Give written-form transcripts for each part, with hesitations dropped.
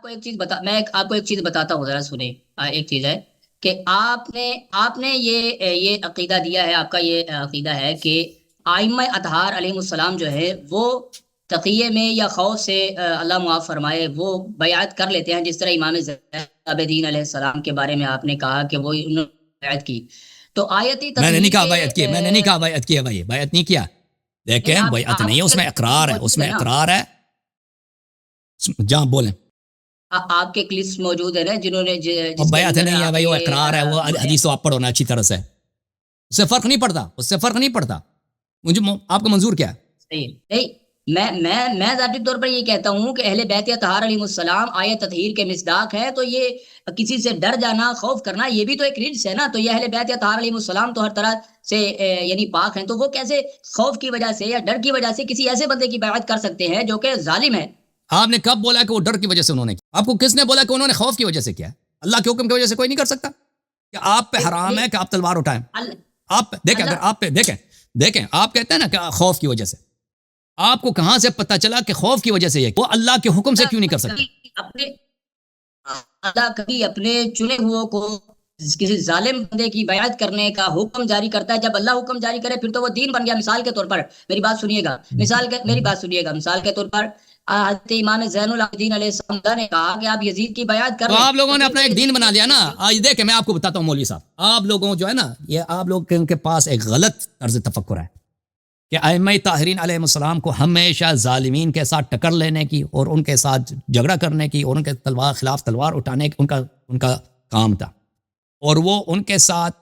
میں آپ کو ایک چیز بتاتا ہوں، ذرا سنیں۔ ایک چیز ہے کہ آپ نے یہ عقیدہ دیا ہے، آپ کا یہ عقیدہ ہے کہ ائمہ اطہار علیہ السلام جو ہے وہ تقیے میں یا خوف سے اللہ معاف فرمائے وہ بیعت کر لیتے ہیں، جس طرح امام زین العابدین علیہ السلام کے بارے میں آپ نے کہا کہ وہ انہوں نے بیعت کی۔ تو آیتی میں نے نہیں تطہیر کہا کے بیعت کی، میں نے نہیں کہا بیعت کی ہے بھائی، بیعت نہیں کیا۔ دیکھیں بیعت نہیں ہے، اس میں اقرار ہے، اس میں اقرار ہے۔ جہاں بولیں آپ کے کلپس موجود ہیں نا جنہوں نے بیعت نہیں ہے بھائی، وہ اقرار ہے، وہ حدیث تو آپ پڑھو نا اچھی طرح سے، اس سے فرق نہیں پڑتا، اس سے فرق نہیں پڑتا۔ مجھے آپ کا منظور کیا ہے؟ صحیح نہیں، میں ذاتی طور پر یہ کہتا ہوں کہ اہل بیت اطہار علیہ السلام آیت تطہیر کے مصداق ہے، تو یہ کسی سے ڈر جانا، خوف کرنا، یہ بھی تو ایک رجس ہے نا۔ تو یہ اہل بیت اطہار علیہ السلام تو ہر طرح سے یعنی پاک ہیں، تو وہ کیسے خوف کی وجہ سے یا ڈر کی وجہ سے کسی ایسے بندے کی بیعت کر سکتے ہیں جو کہ ظالم ہے؟ آپ نے کب بولا کہ وہ ڈر کی وجہ سے انہوں نے کیا؟ آپ کو کس نے بولا کہ انہوں نے خوف کی وجہ سے کیا؟ اللہ کے حکم کی وجہ سے کوئی نہیں کر سکتا کہ آپ پہ حرام ہے کہ آپ تلوار اٹھائیں۔ آپ دیکھیں، اگر آپ پہ دیکھیں آپ کہتے ہیں نا کہ خوف کی وجہ سے، آپ کو کہاں سے پتہ چلا کہ خوف کی وجہ سے یہ وہ اللہ کے حکم سے کیوں نہیں کر سکتے؟ اللہ کبھی اپنے چنے ہوئے کو کسی ظالم بندے کی بیعت کرنے کا حکم جاری کرتا ہے۔ جب اللہ حکم جاری کرے پھر تو وہ دین بن گیا۔ مثال کے طور پر میری بات سنیے گا، مثال کے طور پر حضرت امام زین العابدین علیہ السلام نے کہا کہ آپ یزید کی بیعت کر تو لیں، آپ لوگوں نے اپنا ایک دین بنا لیا نا۔ دیکھیں میں آپ کو بتاتا ہوں مولوی صاحب، آپ لوگوں جو ہے نا، یہ آپ لوگ کے پاس ایک غلط طرز تفکر ہے کہ ائمہ طاہرین علیہ السلام کو ہمیشہ ظالمین کے ساتھ ٹکر لینے کی اور ان کے ساتھ جھگڑا کرنے کی اور ان کے خلاف تلوار اٹھانے کی ان کا کام تھا، اور وہ ان کے ساتھ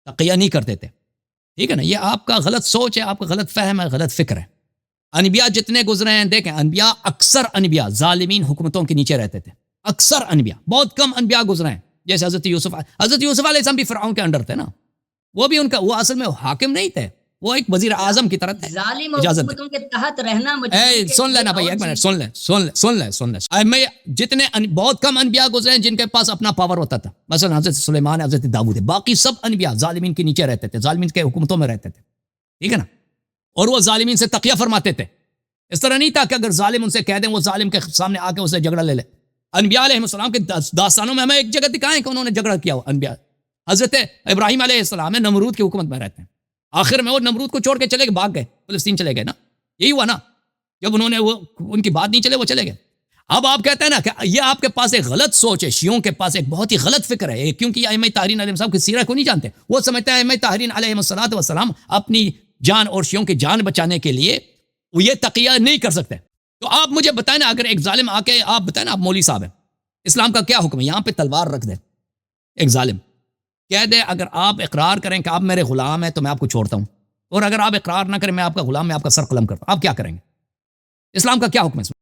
تقیہ نہیں کرتے تھے۔ ٹھیک ہے نا، یہ آپ کا غلط سوچ ہے، آپ کا غلط فہم ہے، غلط فکر ہے۔ انبیاء جتنے گزرے ہیں، دیکھیں انبیاء اکثر انبیاء ظالمین حکومتوں کے نیچے رہتے تھے، اکثر انبیاء، بہت کم انبیاء گزرے ہیں۔ جیسے حضرت یوسف علیہ السلام بھی فرعون کے انڈر تھے نا، وہ بھی وہ اصل میں حاکم نہیں تھے، وہ ایک وزیر اعظم کی طرح تھے۔ ظالم حکومتوں کے تحت رہنا سن لینا بھائی، ایک منٹ سن لیں۔ جتنے بہت کم انبیاء گزرے ہیں جن کے پاس اپنا پاور ہوتا تھا، مثلا حضرت سلیمان، حضرت داؤد ہے، باقی سب انبیاء ظالمین کے نیچے رہتے تھے، ظالمین کے حکومتوں میں رہتے تھے۔ ٹھیک ہے نا، اور وہ ظالمین سے تقیہ فرماتے تھے۔ اس طرح نہیں تھا کہ اگر ظالم ان سے کہہ دیں وہ ظالم کے سامنے آ کے اسے جھگڑا لے لے۔ انبیاء علیہ السلام کے داستانوں میں ہمیں ایک جگہ دکھائیں کہ انہوں نے جھگڑا کیا ہوا۔ انبیاء حضرت ابراہیم علیہ السلام نمرود کی حکومت میں رہتے ہیں، آخر میں وہ نمرود کو چھوڑ کے چلے گئے، بھاگ گئے، فلسطین چلے گئے نا، یہی ہوا نا، جب انہوں نے ان کی بات نہیں چلے وہ چلے گئے۔ اب آپ کہتے ہیں نا کہ یہ آپ کے پاس ایک غلط سوچ ہے، شیعوں کے پاس ایک بہت ہی غلط فکر ہے، کیونکہ یہ ائمہ طاہرین علیہ السلام کی سیرت کو نہیں جانتے۔ وہ سمجھتے ہیں ائمہ طاہرین علیہ السلام اپنی جان اور شیعوں کی جان بچانے کے لیے وہ یہ تقیہ نہیں کر سکتے۔ تو آپ مجھے بتائیں نا، اگر ایک ظالم آ کے آپ بتائیں نا، آپ مولوی صاحب ہیں، اسلام کا کیا حکم ہے؟ یہاں پہ تلوار رکھ دے ایک ظالم، کہہ دے اگر آپ اقرار کریں کہ آپ میرے غلام ہیں تو میں آپ کو چھوڑتا ہوں، اور اگر آپ اقرار نہ کریں میں آپ کا غلام، میں آپ کا سر قلم کرتا ہوں، آپ کیا کریں گے؟ اسلام کا کیا حکم ہے؟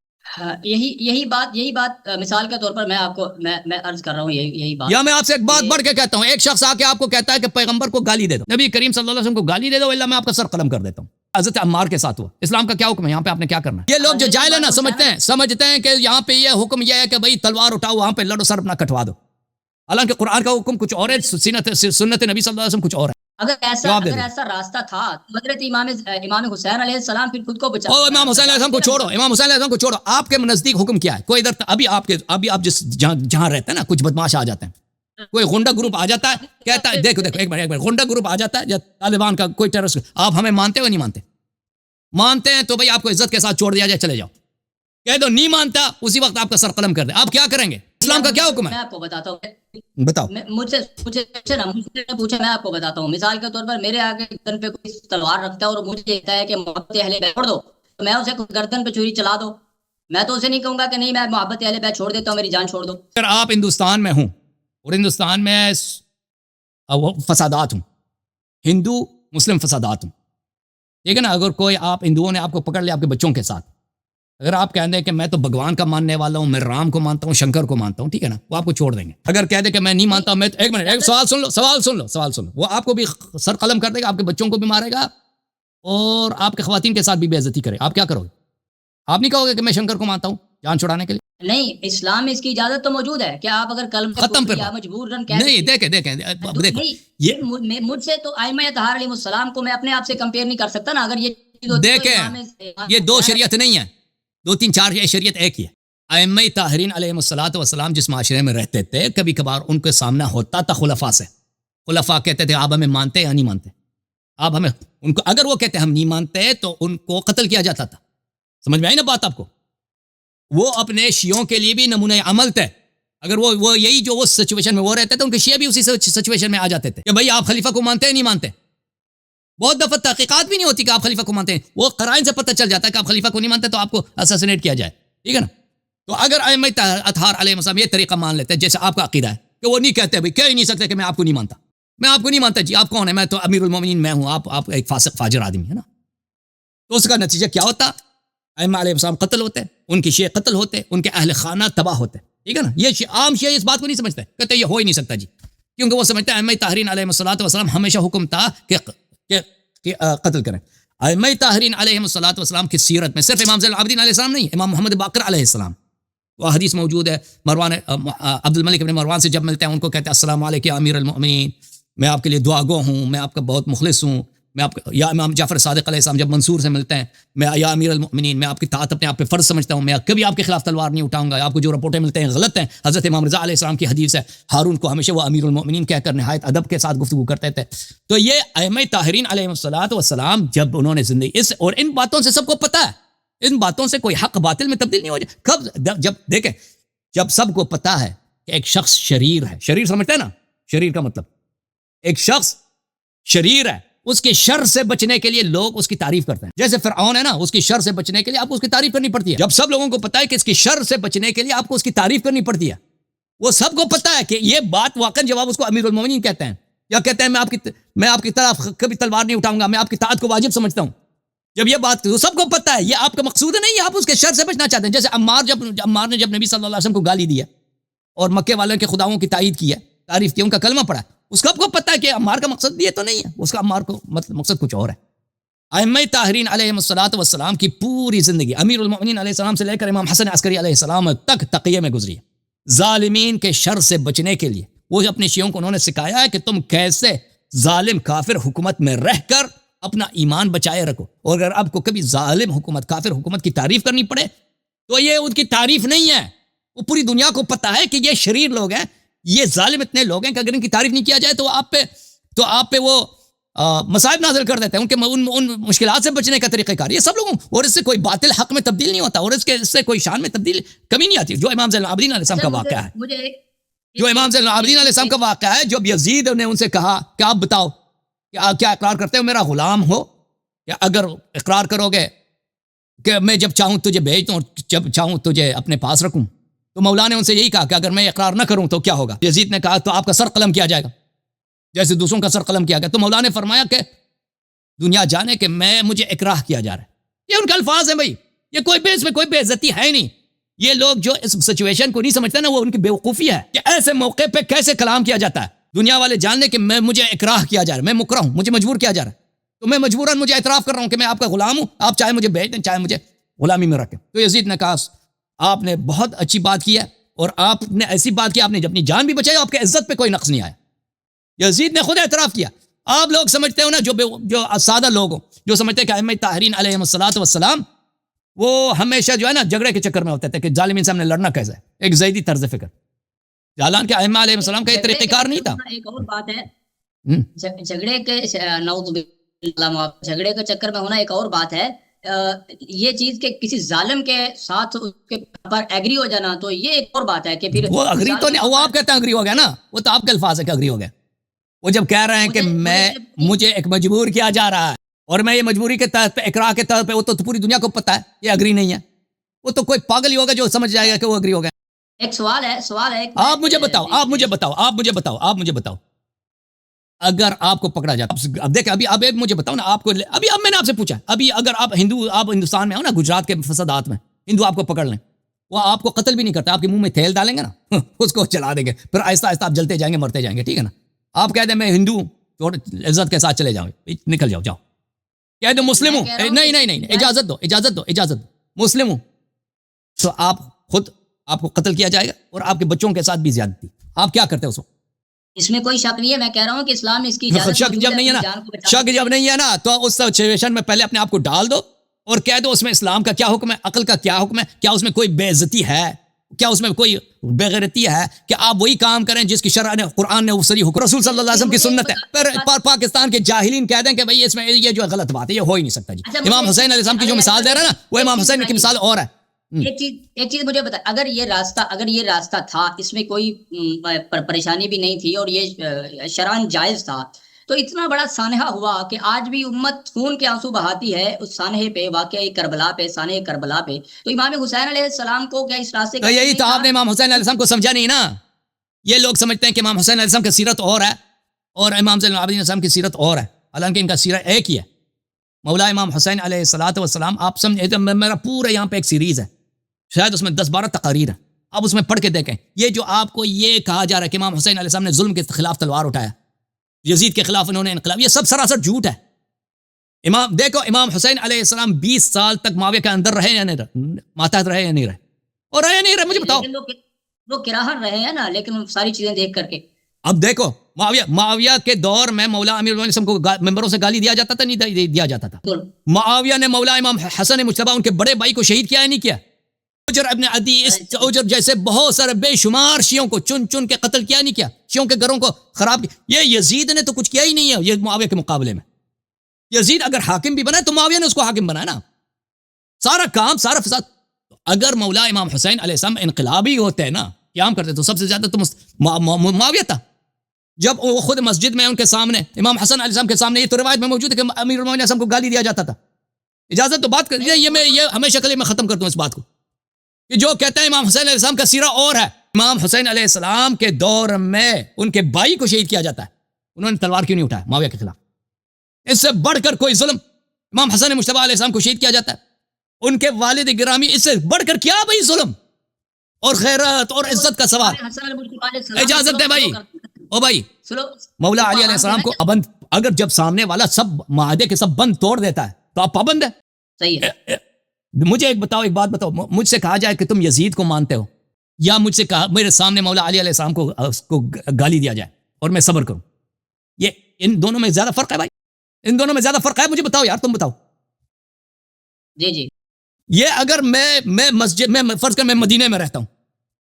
یہی بات مثال کے طور پر میں آپ کو میں عرض کر رہا ہوں یہی بات، یا میں آپ سے ایک بات بڑھ کے کہتا ہوں، ایک شخص آ کے آپ کو کہتا ہے کہ پیغمبر کو گالی دے دو، نبی کریم صلی اللہ علیہ وسلم کو گالی دے دو الا میں آپ کا سر قلم کر دیتا ہوں۔ حضرت عمار کے ساتھ ہوا۔ اسلام کا کیا حکم ہے؟ یہاں پہ آپ نے کیا کرنا ہے؟ یہ لوگ جو جاہل ہیں نا، سمجھتے ہیں کہ یہاں پہ یہ حکم یہ ہے کہ بھئی تلوار اٹھاؤ، وہاں پہ لڑو، سر اپنا کٹوا دو، حالانکہ قرآن کا حکم کچھ اور ہے، سنت نبی صلی اللہ علیہ وسلم کچھ اور ہے۔ اگر ایسا راستہ تھا حضرت امام حسین علیہ السلام پھر خود کو بچا۔ امام حسین علیہ السلام کو چھوڑو، امام حسین علیہ السلام کو چھوڑو، آپ کے نزدیک حکم کیا ہے؟ کوئی ادھر ابھی آپ جس جہاں رہتے ہیں نا، کچھ بدماش آ جاتے ہیں، کوئی غنڈہ گروپ آ جاتا ہے، کہتا ہے دیکھو ایک منٹ، غنڈہ گروپ آ جاتا ہے یا طالبان کا کوئی ٹیررسٹ، آپ ہمیں مانتے ہو نہیں مانتے ہیں تو بھئی آپ کو عزت کے ساتھ چھوڑ دیا جائے، چلے جاؤ۔ کہہ دو نہیں مانتا، اسی وقت آپ کا سر قلم کر دیں، آپ کیا کریں گے؟ اسلام کا کیا حکم ہے؟ میں آپ کو بتاتا ہوں، بتاؤ۔ مجھ سے پوچھا، میں آپ کو بتاتا ہوں۔ مثال کے طور پر میرے آگے گردن پہ کوئی تلوار رکھتا ہے اور مجھے کہتا ہے کہ محبت اہل بیت چھوڑ دو، تو میں اسے گردن پہ چھری چلا دو، میں تو اسے نہیں کہوں گا کہ نہیں میں محبت اہل بیت چھوڑ دیتا ہوں، میری جان چھوڑ دو۔ اگر آپ ہندوستان میں ہوں اور ہندوستان میں فسادات ہوں، ہندو مسلم فسادات ہوں، ٹھیک ہے نا، اگر کوئی آپ ہندوؤں نے آپ کو پکڑ لیا آپ کے بچوں کے ساتھ، اگر آپ کہہ دیں کہ میں تو بھگوان کا ماننے والا ہوں، میں رام کو مانتا ہوں، شنکر کو مانتا ہوں، ٹھیک ہے نا، وہ آپ کو چھوڑ دیں گے۔ اگر کہہ دیں کہ میں نہیں مانتا، میں ایک منٹ، ایک سوال سن لو، وہ آپ کو بھی سر قلم کر دے گا، آپ کے بچوں کو بھی مارے گا اور آپ کے خواتین کے ساتھ بھی بے عزتی کرے، آپ کیا کرو گے؟ آپ نہیں کہو گے کہ میں شنکر کو مانتا ہوں جان چھڑانے کے لیے؟ نہیں، اسلام میں اس کی اجازت تو موجود ہے کہ آپ اگر کلمہ ختم پہ مجبور نہیں، دیکھیں یہ مجھ سے تو ائمہ اطہار علیہ السلام کو میں اپنے آپ سے کمپیئر نہیں کر سکتا نا۔ اگر یہ دیکھیں، یہ دو شریعت نہیں ہے، 2 3 4 شریعت ایک ہی ہے۔ ائمہ طاہرین علیہم الصلوۃ والسلام جس معاشرے میں رہتے تھے کبھی کبھار ان کے سامنا ہوتا تھا خلفاء سے. خلفاء کہتے تھے آپ ہمیں مانتے یا نہیں مانتے, آپ ہمیں, ان کو اگر وہ کہتے ہم نہیں مانتے تو ان کو قتل کیا جاتا تھا. سمجھ میں آئی نا بات آپ کو؟ وہ اپنے شیعوں کے لیے بھی نمونہ عمل تھے. اگر وہ یہی جو وہ سچویشن میں وہ رہتے تھے ان کے شیعہ بھی اسی سچویشن میں آ جاتے تھے کہ بھائی آپ خلیفہ کو مانتے ہیں نہیں مانتے. بہت دفعہ تحقیقات بھی نہیں ہوتی کہ آپ خلیفہ کو مانتے ہیں, وہ قرائن سے پتہ چل جاتا ہے کہ آپ خلیفہ کو نہیں مانتے تو آپ کو اساسینیٹ کیا جائے. ٹھیک ہے نا. تو اگر ائمہ اطہار علیہ السلام یہ طریقہ مان لیتے ہیں جیسے آپ کا عقیدہ ہے کہ وہ نہیں کہتے بھائی کہہ ہی نہیں سکتے کہ میں آپ کو نہیں مانتا, میں آپ کو نہیں مانتا جی, آپ کون ہیں, میں تو امیر المومنین میں ہوں, آپ ایک فاسق فاجر آدمی ہے نا. تو اس کا نتیجہ کیا ہوتا؟ ائمہ علیہ السلام قتل ہوتے, ان کے شیعہ قتل ہوتے, ان کے اہل خانہ تباہ ہوتے. ٹھیک ہے نا. یہ عام شیعہ اس بات کو نہیں سمجھتے, کہتے یہ ہو ہی نہیں سکتا جی, کیونکہ وہ سمجھتے ہیں ائمہ طاہرین علیہ الصلوۃ والسلام ہمیشہ حکم تھا کہ قتل کریں. ائمہ طاہرین علیہ الصلوۃ والسلام کی سیرت میں صرف امام زین العابدین علیہ السلام نہیں, امام محمد باقر علیہ السلام, وہ حدیث موجود ہے, مروان عبد الملک ابن مروان سے جب ملتے ہیں ان کو کہتے ہیں السلام علیکم یا امیر المؤمنین, میں آپ کے لیے دعا گو ہوں, میں آپ کا بہت مخلص ہوں, میں آپ کا, یا امام جعفر صادق علیہ السلام جب منصور سے ملتے ہیں, میں یا امیر المؤمنین, میں آپ کی طاعت اپنے آپ پہ فرض سمجھتا ہوں, میں کبھی آپ کے خلاف تلوار نہیں اٹھاؤں گا, آپ کو جو رپورٹیں ملتے ہیں غلط ہیں. حضرت امام رضا علیہ السلام کی حدیث ہے, ہارون کو ہمیشہ وہ امیر المؤمنین کہہ کر نہایت ادب کے ساتھ گفتگو کرتے تھے. تو یہ ائمہ طاہرین علیہ الصلوۃ والسلام جب انہوں نے زندگی اس, اور ان باتوں سے سب کو پتہ ہے, ان باتوں سے کوئی حق باطل میں تبدیل نہیں ہو جائے. کب جب دیکھیں, جب سب کو پتہ ہے کہ ایک شخص شریر ہے, شریر سمجھتے ہیں نا, شریر کا مطلب ایک شخص شریر ہے, اس کے شر سے بچنے کے لیے لوگ اس کی تعریف کرتے ہیں. جیسے فرعون ہے نا, اس کی شر سے بچنے کے لیے آپ کو اس کی تعریف کرنی پڑتی ہے. جب سب لوگوں کو پتہ ہے کہ اس کی شر سے بچنے کے لیے آپ کو اس کی تعریف کرنی پڑتی ہے, وہ سب کو پتہ ہے کہ یہ بات واقعا جب آپ اس کو امیر المومنین کہتے ہیں یا کہتے ہیں میں آپ کی طرف کبھی تلوار نہیں اٹھاؤں گا, میں آپ کی طاعت کو واجب سمجھتا ہوں, جب یہ بات تو سب کو پتہ ہے یہ آپ کا مقصود نہیں ہے, آپ اس کے شر سے بچنا چاہتے ہیں. جیسے عمار نے جب نبی صلی اللہ علیہ وسلم کو گالی دی ہے اور مکے والوں کے خداؤں کی تائید کی ہے, تعریف کی, ان کا کلمہ پڑھا, اس کو پتہ ہے کہ عمار کا مقصد یہ تو نہیں ہے, اس کا عمار کو مقصد کچھ اور ہے. ائمہ طاہرین علیہ الصلوۃ والسلام کی پوری زندگی امیر المؤمنین علیہ السلام سے لے کر امام حسن عسکری علیہ السلام تک تقیہ میں گزری ہے. ظالمین کے شر سے بچنے کے لیے وہ اپنے شیعوں کو انہوں نے سکھایا ہے کہ تم کیسے ظالم کافر حکومت میں رہ کر اپنا ایمان بچائے رکھو, اور اگر آپ کو کبھی ظالم حکومت کافر حکومت کی تعریف کرنی پڑے تو یہ ان کی تعریف نہیں ہے, وہ پوری دنیا کو پتہ ہے کہ یہ شریر لوگ ہیں, یہ ظالم اتنے لوگ ہیں کہ اگر ان کی تعریف نہیں کیا جائے تو آپ پہ وہ مصائب نازل کر دیتے ہیں, ان مشکلات سے بچنے کا طریقہ کار یہ سب لوگوں, اور اس سے کوئی باطل حق میں تبدیل نہیں ہوتا, اور اس سے کوئی شان میں تبدیل کمی نہیں آتی. جو امام زین العابدین علیہ السلام کا واقعہ ہے, جو امام زین العابدین علیہ السلام کا واقعہ ہے, جب یزید نے ان سے کہا کہ آپ بتاؤ کہ آپ کیا اقرار کرتے ہو میرا غلام ہو, یا اگر اقرار کرو گے کہ میں جب چاہوں تجھے بھیج دوں اور جب چاہوں تجھے اپنے پاس رکھوں, تو مولا نے ان سے یہی کہا کہ اگر میں اقرار نہ کروں تو کیا ہوگا. یزید نے کہا تو آپ کا سر قلم کیا جائے گا جیسے دوسروں کا سر قلم کیا گیا. تو مولا نے فرمایا کہ دنیا جانے کہ مجھے اکراہ کیا جا رہا ہے. یہ ان کے الفاظ ہیں بھائی, یہ کوئی اس میں کوئی بے عزتی ہے نہیں. یہ لوگ جو اس سچویشن کو نہیں سمجھتے نا, وہ ان کی بیوقوفی ہے کہ ایسے موقع پہ کیسے کلام کیا جاتا ہے. دنیا والے جان لیں کہ مجھے اکراہ کیا جا رہا ہے, میں مکرہ ہوں, مجھے مجبور کیا جا رہا ہے, تو میں مجبوراً مجھے اعتراف کر رہا ہوں کہ میں آپ کا غلام ہوں, آپ چاہے مجھے بھیج دیں چاہے مجھے غلامی میں رکھیں. تو یزید نے کہا آپ نے بہت اچھی بات کی ہے, اور آپ نے ایسی بات کی, آپ نے اپنی جان بھی بچائی, آپ کے عزت پہ کوئی نقص نہیں آیا. یزید نے خود اعتراف کیا. آپ لوگ سمجھتے ہو نا, جو سادہ لوگ ہوں, جو سمجھتے ہیں کہ ائمہ طاہرین علیہ الصلوۃ والسلام وہ ہمیشہ جو ہے نا جھگڑے کے چکر میں ہوتے تھے کہ ظالمین سے ہم نے لڑنا کیسے ہے, ایک زیدی طرز فکر. حالانکہ ائمہ علیہ السلام کا یہ طریقہ کار نہیں تھا. ایک اور بات ہے, جھگڑے کے نعوذ باللہ جھگڑے کے چکر میں ہونا ایک اور بات ہے. یہ چیز کہ کسی ظالم کے ساتھ اس کے پر ایگری ہو جانا, تو یہ ایک اور بات ہے کہ پھر وہ اگری تو نہیں, وہ آپ کہتے ہیں اگری ہو گیا نا, وہ تو آپ کے الفاظ ہے کہ اگری ہو گیا. وہ جب کہہ رہے ہیں کہ مجھے ایک مجبور کیا جا رہا ہے اور میں یہ مجبوری کے تحت پہ, اقرار کے تحت پہ, وہ تو پوری دنیا کو پتہ ہے یہ اگری نہیں ہے. وہ تو کوئی پاگل ہی ہوگا جو سمجھ جائے گا کہ وہ اگری ہو گیا. ایک سوال ہے آپ مجھے بتاؤ اگر آپ کو پکڑا جاتا, اب دیکھ اب مجھے بتاؤ نا, آپ کو اب میں نے آپ سے پوچھا, ابھی اگر آپ ہندوستان میں ہو نا, گجرات کے فسادات میں ہندو آپ کو پکڑ لیں, وہ آپ کو قتل بھی نہیں کرتا, آپ کے منہ میں تیل ڈالیں گے نا, اس کو چلا دیں گے, پھر آہستہ آہستہ آپ جلتے جائیں گے, مرتے جائیں گے. ٹھیک ہے نا. آپ کہہ دیں میں ہندو ہوں, عزت کے ساتھ چلے جاؤ, نکل جاؤ. کہہ دو مسلم ہوں, نہیں, اجازت دو, مسلم ہوں, تو آپ کو قتل کیا جائے گا, اور آپ کے بچوں کے ساتھ بھی زیادتی. آپ کیا کرتے ہو اس وقت؟ اس میں کوئی شک نہیں ہے, میں کہہ رہا ہوں کہ اسلام اس کی شک جب نہیں ہے نا, تو اس سچویشن میں پہلے اپنے آپ کو ڈال دو اور کہہ دو اس میں اسلام کا کیا حکم ہے, عقل کا کیا حکم ہے, کیا اس میں کوئی بے عزتی ہے, کیا اس میں کوئی بےغیرتی ہے کہ آپ وہی کام کریں جس کی شرع نے قرآن نے صریح حکم رسول صلی اللہ علیہ وسلم کی سنت ہے؟ پھر پاکستان کے جاہلین کہہ دیں کہ بھئی اس میں یہ جو غلط بات ہے، یہ ہو ہی نہیں سکتا جی. امام حسین علیہ السلام کی جو مثال دے رہا ہے نا، وہ امام حسین کی مثال اور ہے. ایک چیز مجھے بتا، اگر یہ راستہ تھا، اس میں کوئی پریشانی بھی نہیں تھی اور یہ شرعاً جائز تھا، تو اتنا بڑا سانحہ ہوا کہ آج بھی امت خون کے آنسو بہاتی ہے اس سانحے پہ، واقعہ کربلا پہ، سانحہ کربلا پہ. تو امام حسین علیہ السلام کو کیا اس راستے کا یہی تو آپ نے امام حسین علیہ السلام کو سمجھا نہیں نا. یہ لوگ سمجھتے ہیں کہ امام حسین علیہ السلام کی سیرت اور ہے اور امام زین العابدین علیہ السلام کی سیرت اور ہے، حالانکہ ان کا سیرت ایک ہی ہے. مولا امام حسین علیہ السلام آپ سمجھے، میرا پورا یہاں پہ ایک سیریز ہے، شاید اس میں 10-12 تقاریر ہیں، آپ اس میں پڑھ کے دیکھیں. یہ جو آپ کو یہ کہا جا رہا ہے کہ امام حسین علیہ السلام نے ظلم کے خلاف تلوار اٹھایا، یزید کے خلاف انہوں نے انقلاب، یہ سب سراسر جھوٹ ہے. دیکھو امام حسین علیہ السلام 20 سال تک معاویہ کے اندر رہے یا نہیں رہے، ماتحت رہے یا نہیں رہے، اور رہے نہیں رہے مجھے بتاؤ. وہ کراہن رہے ہیں نا، لیکن ساری چیزیں دیکھ کر کے. اب دیکھو معاویہ کے دور میں مولا امیر المومنین کو ممبروں سے گالی دیا جاتا تھا، نہیں دیا جاتا تھا. معاویہ نے مولا امام حسن مجتبی ان کے بڑے بھائی کو شہید کیا ہے نہیں کیا؟ عجر ابن عدی، اس عجر جیسے بہت سارے بے شمار شیعوں کو چن چن کے قتل کیا نہیں کیا، شیعوں کے گھروں کو خراب کیا. یہ یزید نے تو کچھ کیا ہی نہیں ہے یہ معاویہ کے مقابلے میں. یزید اگر حاکم بھی بنا تو معاویہ نے اس کو حاکم بنایا نا. سارا کام، سارا فساد. اگر مولا امام حسین علیہ السلام انقلابی ہوتے ہیں نا، قیام کرتے، تو سب سے زیادہ تو معاویہ تھا. جب وہ خود مسجد میں ان کے سامنے امام حسن علیہ السلام کے سامنے، یہ تو روایت میں موجود ہے کہ امیر المومنین علیہ السلام کو گالی دیا جاتا تھا. اجازت تو بات کر یہ ہمیشہ کے لیے میں ختم کرتا ہوں اس بات کو، کہ جو کہتا ہے امام حسین علیہ السلام کا سیرہ اور ہے. امام حسین علیہ السلام کے دور میں ان کے بھائی کو شہید کیا جاتا ہے، انہوں نے تلوار کیوں نہیں اٹھایا معاویہ کے خلاف؟ اس سے بڑھ کر کوئی ظلم؟ امام حسن مجتبی علیہ السلام کو شہید کیا جاتا ہے، ان کے والد گرامی، اس سے بڑھ کر کیا بھائی ظلم اور خیرات اور عزت کا سوال؟ اجازت دے بھائی، او بھائی، مولا علی علیہ السلام کو ابند، اگر جب سامنے والا سب معاہدے کے سب بند توڑ دیتا ہے تو آپ پابند ہے. صحیح ہے. مجھے ایک بات بتاؤ، مجھ سے کہا جائے کہ تم یزید کو مانتے ہو، یا مجھ سے کہا میرے سامنے مولا علی علیہ السلام کو گالی دیا جائے اور میں صبر کروں، یہ ان دونوں میں زیادہ فرق ہے بھائی؟ ان دونوں میں زیادہ فرق ہے؟ مجھے بتاؤ یار، تم بتاؤ. جی یہ اگر میں مسجد میں فرض کر میں مدینے میں رہتا ہوں،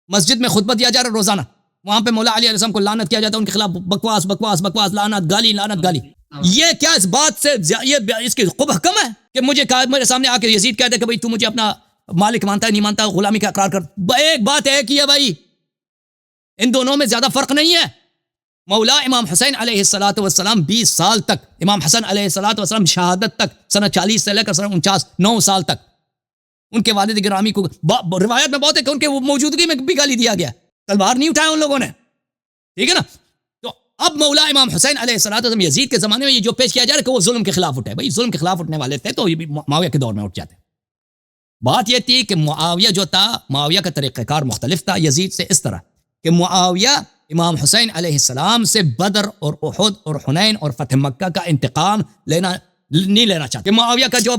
مسجد میں خطبہ دیا جا رہا ہے روزانہ، وہاں پہ مولا علی علیہ السلام کو لعنت کیا جاتا ہے، ان کے خلاف بکواس بکواس بکواس، لعنت گالی، یہ کیا اس بات سے یہ اس کی قبح کم ہے کہ مجھے میرے سامنے آ کے یزید کہہ دے کہ بھائی تو مجھے اپنا مالک مانتا ہے نہیں مانتا، غلامی کا اقرار کر. ایک بات ایک ہی ہے بھائی، ان دونوں میں زیادہ فرق نہیں ہے. مولا امام حسین علیہ السلام 20 سال تک، امام حسن علیہ السلام شہادت تک، سنہ 40 سے لے کر سنہ 49، 9 سال تک ان کے والد گرامی کو روایت میں بہت ہے کہ ان کے موجودگی میں بھی گالی دیا گیا، تلوار نہیں اٹھایا ان لوگوں نے، ٹھیک ہے نا. تو اب مولا امام حسین علیہ السلام یزید کے زمانے میں یہ جو پیش کیا جا رہا ہے کہ وہ ظلم کے خلاف اٹھے، بھائی ظلم کے خلاف اٹھنے والے تھے تو یہ بھی معاویہ کے دور میں اٹھ جاتے. بات یہ تھی کہ معاویہ جو تھا، معاویہ کا طریقہ کار مختلف تھا یزید سے، اس طرح کہ معاویہ امام حسین علیہ السلام سے بدر اور احد اور حنین اور فتح مکہ کا انتقام نہیں لینا چاہتے. معاویہ کا جو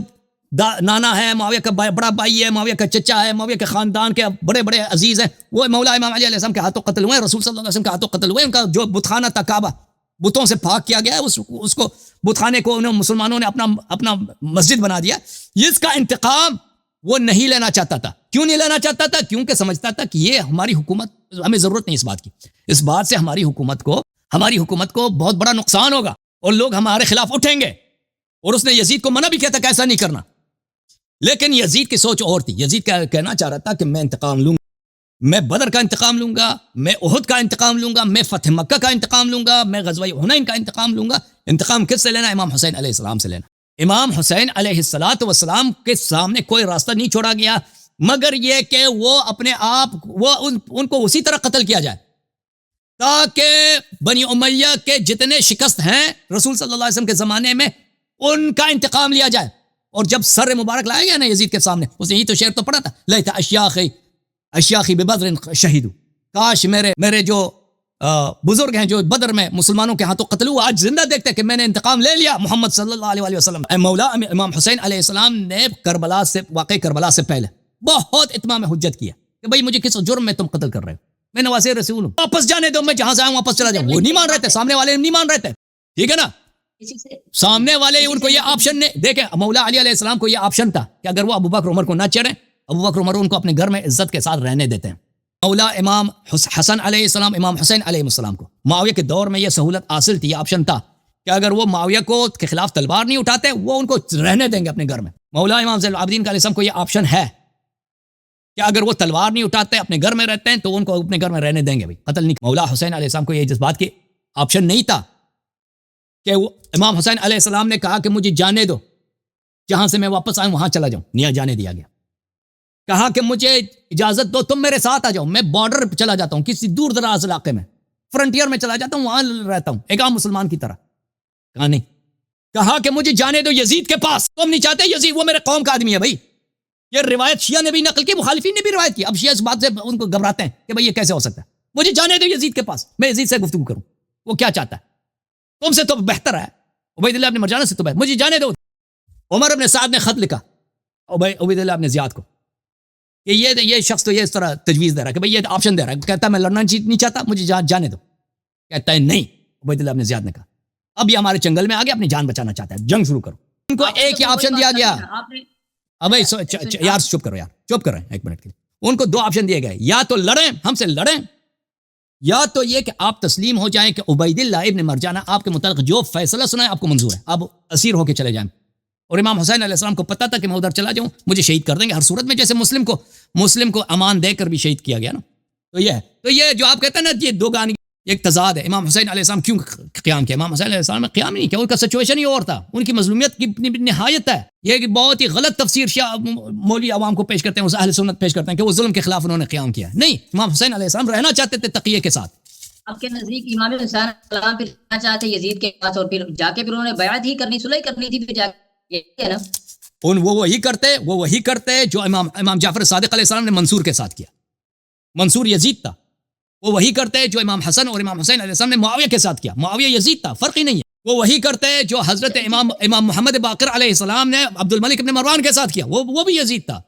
نانا ہے، معاویہ کا بڑا بھائی ہے، معاویہ کا چچا ہے، معاویہ کے خاندان کے بڑے بڑے عزیز ہیں، وہ مولا امام علی علیہ السلام کے ہاتھوں قتل ہوئے، رسول صلی اللہ علیہ وسلم کے ہاتھوں قتل ہوئے. ان کا جو بت خانہ تھا کعبہ، بتوں سے پاک کیا گیا، اس کو بت خانے کو مسلمانوں نے اپنا مسجد بنا دیا. اس کا انتقام وہ نہیں لینا چاہتا تھا. کیوں نہیں لینا چاہتا تھا؟ کیونکہ سمجھتا تھا کہ یہ ہماری حکومت، ہمیں ضرورت نہیں اس بات کی، اس بات سے ہماری حکومت کو بہت بڑا نقصان ہوگا اور لوگ ہمارے خلاف اٹھیں گے. اور اس نے یزید کو منع بھی کیا تھا کہ ایسا نہیں کرنا، لیکن یزید کی سوچ اور تھی. یزید کہنا چاہ رہا تھا کہ میں انتقام لوں گا، میں بدر کا انتقام لوں گا، میں احد کا انتقام لوں گا، میں فتح مکہ کا انتقام لوں گا، میں غزوہ حنین کا انتقام لوں گا. انتقام کس سے لینا؟ امام حسین علیہ السلام سے لینا. امام حسین علیہ السلام کے سامنے کوئی راستہ نہیں چھوڑا گیا مگر یہ کہ وہ اپنے آپ ان کو اسی طرح قتل کیا جائے تاکہ بنی امیہ کے جتنے شکست ہیں رسول صلی اللہ علیہ وسلم کے زمانے میں ان کا انتقام لیا جائے. اور جب سر مبارک لایا گیا نا یزید کے سامنے، اس نے یہ تو شعر تو پڑھا تھا، لیت اشیاخی ببدر شہیدو، کاش میرے جو بزرگ ہیں جو بدر میں مسلمانوں کے ہاتھوں قتل ہوئے آج زندہ دیکھتے کہ میں نے انتقام لے لیا محمد صلی اللہ علیہ وسلم. مولا امام حسین علیہ السلام نے واقع کربلا سے پہلے بہت اتمام حجت کیا کہ بھئی مجھے کس جرم میں تم قتل کر رہے ہو، میں نواسے رسول ہوں، واپس جانے دو، میں جہاں سے آؤں واپس چلا جاؤں. وہ نہیں مان رہے تھے، سامنے والے نہیں مان رہے تھے، ٹھیک ہے نا. سامنے والے ان کو یہ آپشن نے دیکھیں، مولا علی علیہ السلام کو یہ آپشن تھا کہ اگر وہ ابو بکر عمر کو نہ چڑھیں، ابو بکر عمر ان کو اپنے گھر میں عزت کے ساتھ رہنے دیتے ہیں، مولا امام حسن علیہ السلام امام حسین علیہ السلام کو معاویہ کے دور میں یہ سہولت حاصل تھی, یہ آپشن تھا کہ اگر وہ معاویہ کو کے خلاف تلوار نہیں اٹھاتے وہ ان کو رہنے دیں گے اپنے گھر میں. مولا امام زین العابدین علیہ السلام کو یہ آپشن ہے کہ اگر وہ تلوار نہیں اٹھاتے اپنے گھر میں رہتے ہیں تو ان کو اپنے گھر میں رہنے دیں گے, بھائی قتل نہیں. مولا حسین علیہ السلام کو یہ جس بات کی آپشن نہیں تھا کہ وہ امام حسین علیہ السلام نے کہا کہ مجھے جانے دو, جہاں سے میں واپس آئوں وہاں چلا جاؤں, نہیں جانے دیا گیا. کہا کہ مجھے اجازت دو, تم میرے ساتھ آ جاؤ, میں بارڈر پہ چلا جاتا ہوں, کسی دور دراز علاقے میں فرنٹیئر میں چلا جاتا ہوں, وہاں رہتا ہوں ایک عام مسلمان کی طرح. کہا نہیں, کہا کہ مجھے جانے دو یزید کے پاس. تم نہیں چاہتے یزید وہ میرے قوم کا آدمی ہے. بھائی یہ روایت شیعہ نے بھی نقل کی, مخالفین نے بھی روایت کی. اب شیعہ اس بات سے ان کو گھبراتے ہیں کہ بھئی یہ کیسے ہو سکتا ہے, مجھے جانے دو یزید کے پاس, میں یزید سے گفتگو کروں, وہ کیا چاہتا ہے, تم سے تو بہتر ہے, عبید اللہ ابن مرجانہ سے تو بہتر, مجھے جانے دو. عمر ابن سعد نے خط لکھا عبید اللہ ابن زیاد کو کہ یہ شخص تو یہ اس طرح تجویز دے رہا ہے کہ بھئی یہ آپشن دے رہا ہے, کہتا ہے میں لڑنا نہیں چاہتا, مجھے جانے دو. کہتا ہے نہیں, عبید اللہ ابن زیاد نے کہا اب یہ ہمارے چنگل میں آ گیا, اپنی جان بچانا چاہتا ہے, جنگ شروع کرو. ان کو ایک ہی آپشن دیا گیا. اب یار چپ کرو, یار چپ کرو ایک منٹ کے لیے. ان کو دو آپشن دیے گئے, یا تو لڑیں, ہم سے لڑیں, یا تو یہ کہ آپ تسلیم ہو جائیں کہ عبید اللہ ابن مرجانہ آپ کے متعلق جو فیصلہ سنائے آپ کو منظور ہے, آپ اسیر ہو کے چلے جائیں. اور امام حسین علیہ السلام کو پتا تھا کہ میں ادھر چلا جاؤں مجھے شہید کر دیں گے ہر صورت میں, جیسے مسلم کو امان دے کر بھی شہید کیا گیا نا. تو یہ جو آپ کہتے ہیں نا یہ دو گانی ایک تضاد ہے. امام حسین علیہ السلام کیوں قیام کیا؟ امام حسین علیہ السلام نے قیام نہیں کیا, ان کا سچویشن ہی اور تھا, ان کی مظلومیت کی نہایت ہے. یہ کہ بہت ہی غلط تفسیر شیعہ مولوی عوام کو پیش کرتے ہیں, اہل سنت پیش کرتے ہیں کہ وہ ظلم کے خلاف انہوں نے قیام کیا. نہیں, امام حسین علیہ السلام رہنا چاہتے تھے تقیے کے ساتھ. آپ کے نزدیک امام حسین علیہ السلام پھر رہنا چاہتے یزید کے پاس, اور پھر جا کے پھر انہوں نے بیعت ہی کرنی, صلح کرنی تھی, پھر جا کے یہ ہے نا وہ وہی کرتے جو امام جعفر صادق علیہ السلام نے منصور کے ساتھ کیا. منصور یزید تھا, وہ وہی کرتے جو امام حسن اور امام حسین علیہ السلام نے معاویہ کے ساتھ کیا. معاویہ یزید تھا, فرق ہی نہیں ہے. وہ وہی کرتے جو حضرت امام محمد باقر علیہ السلام نے عبد الملک ابن مروان کے ساتھ کیا, وہ بھی یزید تھا.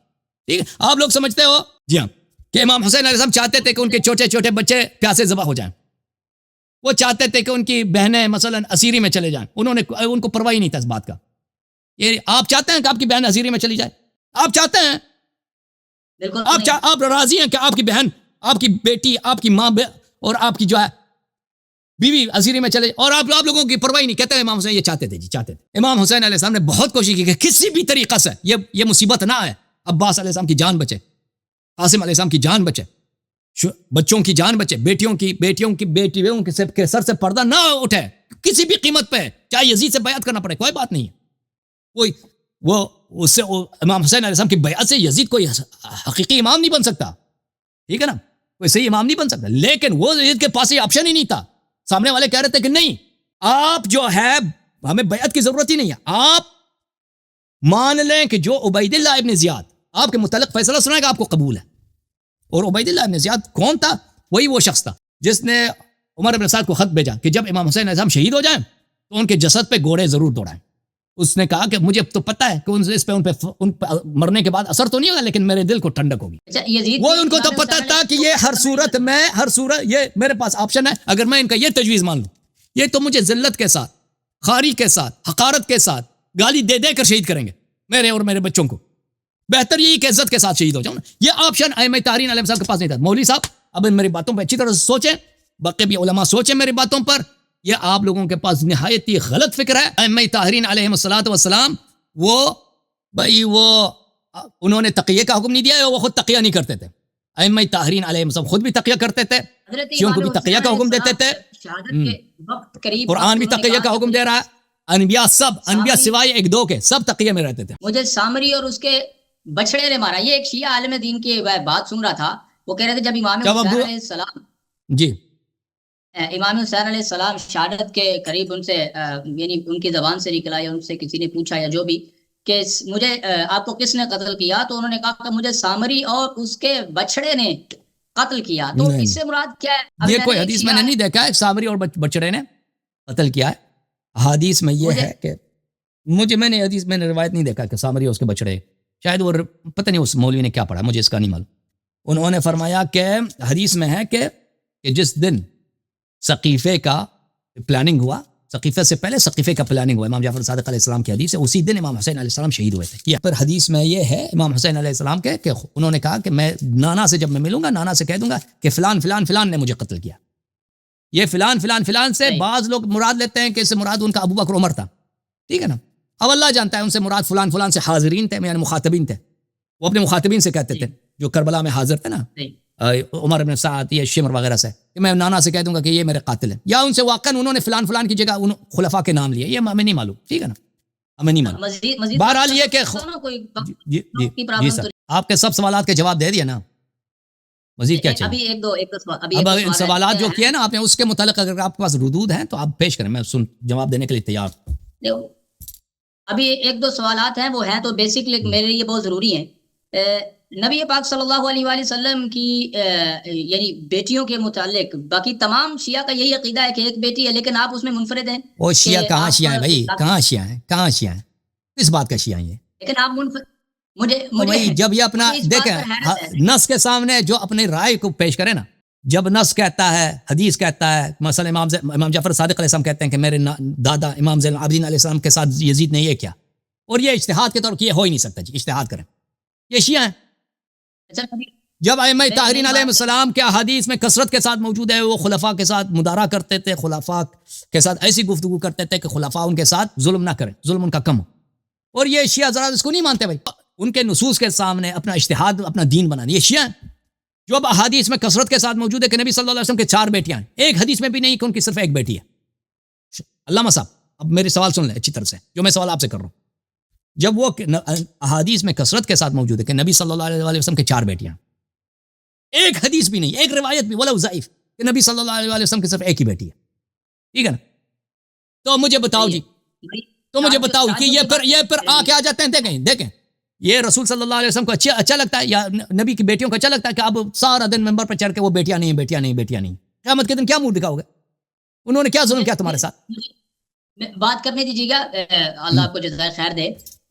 ٹھیک ہے, آپ لوگ سمجھتے ہو جی ہاں کہ امام حسین علیہ السلام چاہتے تھے کہ ان کے چھوٹے چھوٹے بچے پیاسے ذبح ہو جائیں, وہ چاہتے تھے کہ ان کی بہنیں مثلا اسیری میں چلے جائیں, ان کو پرواہ ہی نہیں تھا اس بات کا. یہ آپ چاہتے ہیں کہ آپ کی بہن اسیری میں چلی جائے؟ آپ چاہتے ہیں؟ آپ راضی ہیں کہ آپ کی بہن, آپ کی بیٹی, آپ کی ماں اور آپ کی جو ہے بیوی اسیری میں چلے, اور آپ لوگوں کی پرواہ نہیں؟ کہتے ہیں امام حسین یہ چاہتے تھے, چاہتے تھے. امام حسین علیہ السلام نے بہت کوشش کی کہ کسی بھی طریقہ سے یہ مصیبت نہ آئے, عباس علیہ السلام کی جان بچے, قاسم علیہ السلام کی جان بچے, بچوں کی جان بچے, بیٹیوں کے سر سے پردہ نہ اٹھے کسی بھی قیمت پہ, چاہے یزید سے بیعت کرنا پڑے, کوئی بات نہیں ہے. اس سے امام حسین علیہ السلام کی بیعت سے یزید کوئی حقیقی امام نہیں بن سکتا, ٹھیک ہے نا, کوئی صحیح امام نہیں بن سکتا. لیکن وہ یزید کے پاس یہ آپشن ہی نہیں تھا. سامنے والے کہہ رہے تھے کہ نہیں, آپ جو ہے ہمیں بیعت کی ضرورت ہی نہیں ہے, آپ مان لیں کہ جو عبید اللہ ابن زیاد آپ کے متعلق فیصلہ سنائے گا آپ کو قبول ہے. اور عبید اللہ ابن زیاد کون تھا؟ وہی وہ شخص تھا جس نے عمر ابن سعد کو خط بھیجا کہ جب امام حسین علیہ السلام شہید ہو جائیں تو ان کے جسد پہ گھوڑے ضرور دوڑائیں. اس نے کہا کہ مجھے تو پتہ ہے کہ ان پہ مرنے کے بعد اثر تو نہیں ہوگا, لیکن میرے دل کو ٹھنڈک ہوگی. وہ ان کو تو پتہ تھا کہ یہ ہر صورت یہ میرے پاس آپشن ہے. اگر میں ان کا یہ تجویز مان لوں, یہ تو مجھے ذلت کے ساتھ, خاری کے ساتھ, حقارت کے ساتھ, گالی دے کر شہید کریں گے میرے اور میرے بچوں کو. بہتر یہی کہ عزت کے ساتھ شہید ہو جاؤں نا. یہ آپشن ائمہ طاہرین علیہ السلام کے پاس نہیں تھا. مولوی صاحب اب میری باتوں پہ اچھی طرح سے سوچیں, باقی بھی علماء سوچیں میری باتوں پر. یہ آپ لوگوں کے پاس نہایت ہی غلط فکر ہے. ائمہ طاہرین علیہ السلام وہ انہوں نے تقیہ کا حکم نہیں دیا, وہ خود تقیہ نہیں کرتے تھے. ائمہ طاہرین علیہ السلام خود بھی تقیہ کرتے تھے, شیعوں کو بھی تقیہ کا حکم دیتے تھے. قرآن بھی تقیہ کا حکم دے رہا ہے. انبیاء سوائے ایک دو کے سب تقیہ میں رہتے تھے. مجھے سامری اور اس کے بچڑے نے مارا. یہ ایک شیعہ عالم دین کی بات سن رہا تھا, وہ کہہ رہے تھے جب امام حسین علیہ السلام امام حسین علیہ السلام شہادت کے قریب ان سے یعنی ان کی زبان سے نکلا یا ان سے کسی نے پوچھا یا جو بھی کہ مجھے آپ کو کس نے قتل کیا, تو انہوں نے کہا کہ مجھے سامری اور اس کے بچڑے نے قتل کیا. تو اس سے مراد کیا ہے؟ یہ کوئی حدیث میں نے نہیں دیکھا ہے سامری اور بچڑے نے قتل کیا ہے. حدیث میں یہ ہے کہ میں نے حدیث میں نے روایت نہیں دیکھا کہ سامری اور اس کے بچڑے, شاید وہ پتہ نہیں اس مولوی نے کیا پڑھا, مجھے اس کا نہیں معلوم. انہوں نے فرمایا کہ حدیث میں ہے کہ جس دن سقیفے کا پلاننگ ہوا ثقیفہ سے پہلے ثقیفے کا پلاننگ ہوا. امام جعفر صادق علیہ السلام کی حدیث ہے, اسی دن امام حسین علیہ السلام شہید ہوئے تھے. یہ پر حدیث میں یہ ہے امام حسین علیہ السلام کے کہ انہوں نے کہا کہ میں نانا سے جب میں ملوں گا, نانا سے کہہ دوں گا کہ فلان فلان فلان نے مجھے قتل کیا. یہ فلان فلان فلان سے بعض لوگ مراد لیتے ہیں کہ اس سے مراد ان کا ابو بکر عمر تھا, ٹھیک ہے نا. اب اللہ جانتا ہے ان سے مراد فلان فلان سے حاضرین تھے, یعنی مخاطبین تھے. وہ اپنے مخاطبین سے کہتے تھے جو کربلا میں حاضر تھے نا, عمر بن سعد یا شمر وغیرہ سے, کہ میں نانا سے کہہ دوں گا کہ یہ میرے قاتل ہیں, یا ان سے واقعا انہوں نے فلان فلان کی جگہ ان خلفاء کے نام لیے. یہ ہمیں نہیں معلوم, ٹھیک ہے نا, ہمیں نہیں معلوم. بہرحال یہ کہ جی سر, آپ کے سب سوالات کے جواب دے دیا نا, مزید کیا چاہیے؟ اب ان سوالات جو کیے نا آپ نے اس کے متعلق اگر آپ کے پاس ردود ہیں تو آپ پیش کریں, میں جواب دینے کے لیے تیار ہوں. ابھی ایک دو سوالات ہیں, وہ ہیں تو بیسکلی میرے لیے بہت ضروری ہیں. نبی پاک صلی اللہ علیہ وآلہ وسلم کی یعنی بیٹیوں کے متعلق باقی تمام شیعہ کا یہی عقیدہ ہے کہ ایک بیٹی ہے, لیکن آپ اس میں منفرد ہیں. وہ شیعہ کہاں شیعہ ہیں بھائی, کہاں شیعہ ہیں, کہاں شیعہ ہیں, کس بات کا شیعہ ہیں یہ؟ لیکن آپ مجھے جب یہ اپنا دیکھیں نص کے سامنے جو اپنی رائے کو پیش کرے نا, جب نص کہتا ہے, حدیث کہتا ہے, مثلا امام جعفر صادق علیہ السلام کہتے ہیں کہ میرے دادا امام زین العابدین علیہ السلام کے ساتھ یزید نے یہ کیا, اور یہ اجتہاد کے طور پر یہ ہو ہی نہیں سکتا, جی اجتہاد کریں, یہ شیعہ ہیں. جب ائمہ طاہرین علیہ السلام کے احادیث میں کثرت کے ساتھ موجود ہے, وہ خلفاء کے ساتھ مدارا کرتے تھے, خلفاء کے ساتھ ایسی گفتگو کرتے تھے کہ خلفاء ان کے ساتھ ظلم نہ کریں, ظلم ان کا کم ہو. اور یہ شیعہ ذرا اس کو نہیں مانتے بھائی, ان کے نصوص کے سامنے اپنا اجتہاد اپنا دین بنانے, یہ شیعہ ہیں. جو اب احادیث میں کثرت کے ساتھ موجود ہے کہ نبی صلی اللہ علیہ وسلم کے 4 بیٹیاں ہیں, ایک حدیث میں بھی نہیں کہ ان کی صرف ایک بیٹی ہے. علامہ صاحب اب میری سوال سن لیں اچھی طرح سے, جو میں سوال آپ سے کر رہا ہوں. جب وہ احادیث میں کثرت کے ساتھ موجود ہے کہ نبی صلی اللہ علیہ وسلم کے 4 بیٹیاں, ایک حدیث بھی نہیں, ایک روایت بھی ولو ضعیف کہ نبی صلی اللہ علیہ وسلم کی صرف ایک ہی بیٹی ہے, ٹھیک ہے نا, تو مجھے بتاؤ جی, تو مجھے بتاؤ کہ یہ پھر آ کے آ جاتے ہیں. دیکھیں یہ رسول صلی اللہ علیہ وسلم کو اچھا لگتا ہے, یا نبی کی بیٹیوں کو اچھا لگتا ہے کہ اب سارا دن منبر پر چڑھ کے وہ بیٹیاں نہیں, بیٹیاں نہیں, بیٹیاں نہیں. قیامت کے دن کیا منہ دکھاؤ گے, انہوں نے کیا ظلم کیا تمہارے ساتھ؟ بات کرنے دیجیے گا, اللہ آپ کو جزائے خیر دے.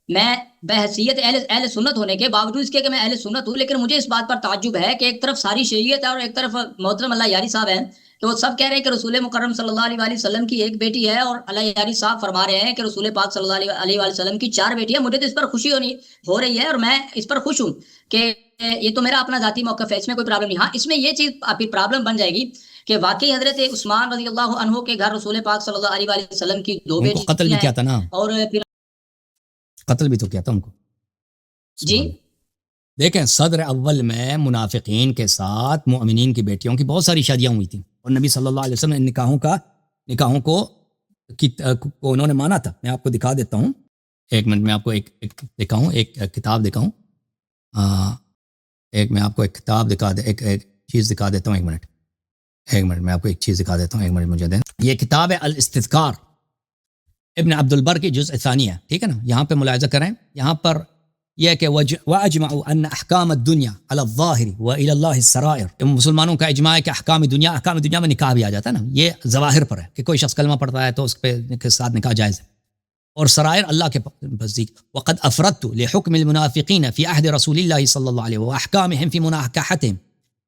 میں بحیثیت اہل سنت ہونے کے باوجود اس کے کہ میں اہل سنت ہوں, لیکن مجھے اس بات پر تعجب ہے کہ ایک طرف ساری شریعت ہے اور ایک طرف محترم اللہ یاری صاحب ہیں کہ وہ سب کہہ رہے ہیں کہ رسول مکرم صلی اللہ علیہ وسلم کی ایک بیٹی ہے, اور اللہ یاری صاحب فرما رہے ہیں کہ رسول پاک صلی اللہ علیہ وسلم کی 4 بیٹیاں. مجھے تو اس پر خوشی ہو رہی ہے اور میں اس پر خوش ہوں کہ یہ تو میرا اپنا ذاتی موقف ہے, اس میں کوئی پرابلم نہیں. ہاں اس میں یہ چیز آپ پرابلم بن جائے گی کہ واقعی حضرت عثمان رضی اللہ عنہ کے گھر رسول پاک صلی اللہ علیہ وسلم کی 2 بیٹیاں قتل بھی کیا تھا نا, اور پھر قتل بھی تو کیا تھا ان کو جی. دیکھیں صدر اول میں منافقین کے ساتھ مؤمنین کی بیٹیوں کی بہت ساری شادیاں ہوئی تھیں, اور نبی صلی اللہ علیہ وسلم نے نکاحوں کو انہوں نے مانا تھا. میں آپ کو دکھا دیتا ہوں, ایک منٹ میں آپ کو ایک دکھاؤں, ایک کتاب دکھاؤں, ایک میں آپ کو ایک کتاب ایک چیز دکھا دیتا ہوں. ایک منٹ میں آپ کو ایک چیز دکھا دیتا ہوں, ایک منٹ مجھے دیں. یہ کتاب ہے الاستذکار ابن عبد البر کی جزء ثانی ہے, ٹھیک ہے نا. یہاں پہ ملاحظہ کریں, یہاں پر یہ کہ وَأَجْمَعُوا أَنَّ أَحْكَامَ الدُّنْيَا عَلَى الظَّاهِرِ وَإِلَى اللَّهِ السَّرَائِرِ. مسلمانوں کا اجماع ہے کہ احکام دنیا میں نکاح بھی آ جاتا ہے نا, یہ ظواہر پر ہے کہ کوئی شخص کلمہ پڑھتا ہے تو اس کے ساتھ نکاح جائز ہے, اور سرائر اللہ کے نزدیک. وقد افردت لحكم المنافقين في عهد رسول الله صلى الله عليه واحكامهم في مناكحتهم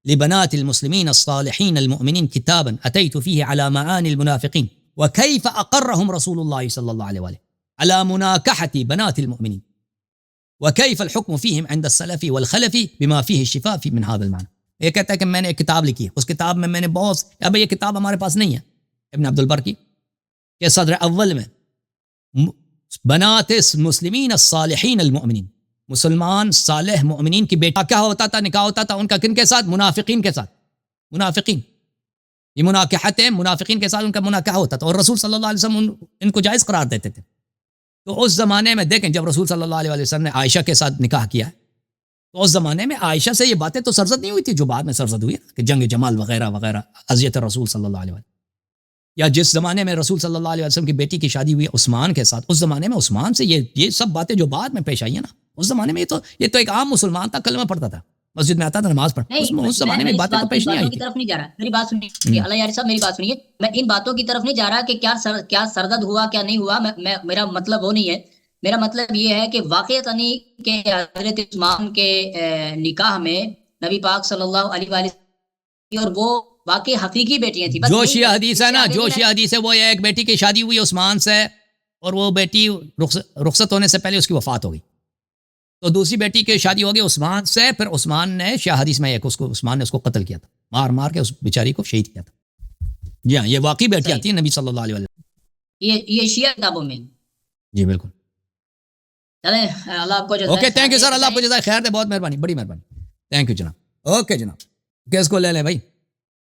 لبنات المسلمين الصالحين المؤمنين كتابا اتيت فيه على معاني المنافقين وكيف اقرهم رسول الله صلى الله عليه واله على مناكحه بنات المؤمنين وكيف الحكم فيهم عند السلف والخلف بما فيه الشفاء من هذا المعنى. یہ کہتا ہے کہ میں نے ایک کتاب لکھی ہے, اس کتاب میں نے بہت, اب یہ کتاب ہمارے پاس نہیں ہے ابن عبد البر کی, کہ صدر اول میں بنات المسلمین الصالحین المؤمنین, مسلمان صالح مؤمنین کی بیٹا کیا ہوتا تھا, نکاح ہوتا تھا ان کا کن کے ساتھ, منافقین کے ساتھ. منافقین یہ مناکحت ہے, منافقین کے ساتھ ان کا مناکحہ ہوتا تھا, اور رسول صلی اللہ علیہ وسلم ان کو جائز قرار دیتے تھے. تو اس زمانے میں دیکھیں جب رسول صلی اللہ علیہ وسلم نے عائشہ کے ساتھ نکاح کیا, تو اس زمانے میں عائشہ سے یہ باتیں تو سرزد نہیں ہوئی تھی جو بعد میں سرزد ہوئی کہ جنگ جمال وغیرہ وغیرہ, اذیت رسول صلی اللہ علیہ وسلم. یا جس زمانے میں رسول صلی اللہ علیہ وسلم کی بیٹی کی شادی ہوئی عثمان کے ساتھ, اس زمانے میں عثمان سے یہ سب باتیں جو بعد میں پیش آئی ہیں نا, اس زمانے میں یہ تو ایک عام مسلمان تھا, کلمہ پڑھتا تھا, مسجد میں آتا تھا نماز پڑھتا, اس زمانے میں باتیں تو پیش نہیں آئی تھی. طرف نہیں جا رہا, میری بات سنیے اللہ یار صاحب, میری بات سنیے. میں ان باتوں کی طرف نہیں جا رہا کہ کیا سردد ہوا کیا نہیں ہوا, میرا مطلب وہ نہیں ہے. میرا مطلب یہ ہے کہ واقعتاً کہ حضرت عثمان کے نکاح میں نبی پاک صلی اللہ علیہ وسلم اور وہ واقعی حقیقی بیٹیاں تھیں. بس جو یہی شیعہ حدیث ہے نا، آگے جو نہیں شیعہ حدیث ہے وہ ایک بیٹی کی شادی ہوئی عثمان سے اور وہ بیٹی رخصت ہونے سے پہلے اس کی وفات ہو گئی. تو دوسری بیٹی کی شادی ہو گئی عثمان سے، پھر عثمان نے شیعہ حدیث میں عثمان نے اس کو قتل کیا تھا، مار مار کے اس بیچاری کو شہید کیا تھا. جی ہاں، یہ واقعی بیٹیاں صحیح. تھیں نبی صلی اللہ علیہ وسلم. یہ شیعہ کتابوں میں. جی بالکل. چلیں اللہ آپ کو جزائے اوکے تھینک یو خیر سر، اللہ آپ کو بتائیں. جزائے خیر دے، بہت مہربانی، بڑی مہربانی. تھینک یو جناب. اوکے جناب، کیس کو لے لیں بھائی.